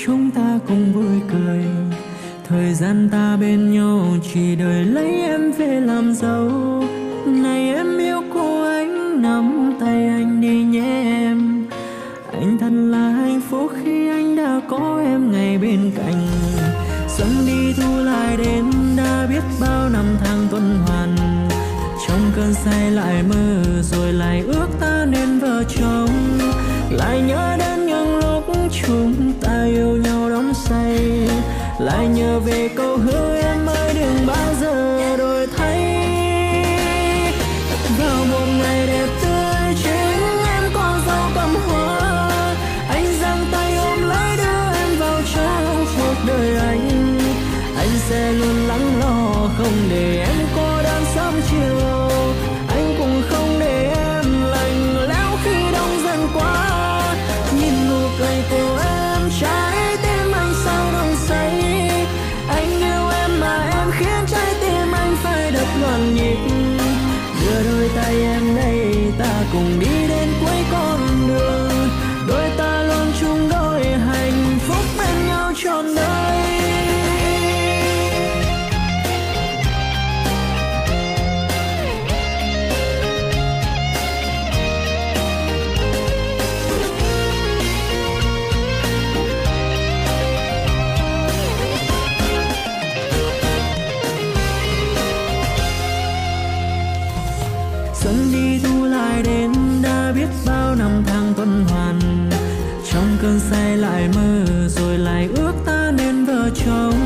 chúng ta cùng vui cười. Thời gian ta bên nhau chỉ đợi lấy em về làm dâu. Này em yêu cô, anh nắm tay anh đi nhé em. Anh thật là hạnh phúc khi anh đã có em ngay bên cạnh. Xuân đi thu lại đến, đã biết bao năm tháng tuần hoàn. Trong cơn say lại mơ rồi lại ước ta nên vợ chồng. Lại nhớ đến những lúc chúng ta yêu nhau đắm say. Lại nhớ về câu hứa em ơi đừng bao giờ đổi thay. Vào một ngày đẹp tươi chính em có dấu cầm hoa. Anh giang tay ôm lấy đưa em vào trong cuộc đời anh. Anh sẽ luôn lắng lo không để em cô đơn sớm chiều. Anh cũng không để em lạnh lẽo khi đông dần qua. Nhìn nụ cười của em trái tim anh sao đông say. Anh yêu em mà em khiến trái tim anh phải đập loạn nhịp. Đưa đôi tay em đây ta cùng đi đến cuối con đường. Đôi ta luôn chung đôi hạnh phúc bên nhau trọn đời. Xuân đi thu lại đến, đã biết bao năm tháng tuần hoàn. Trong cơn say lại mơ rồi lại ước ta nên vợ chồng.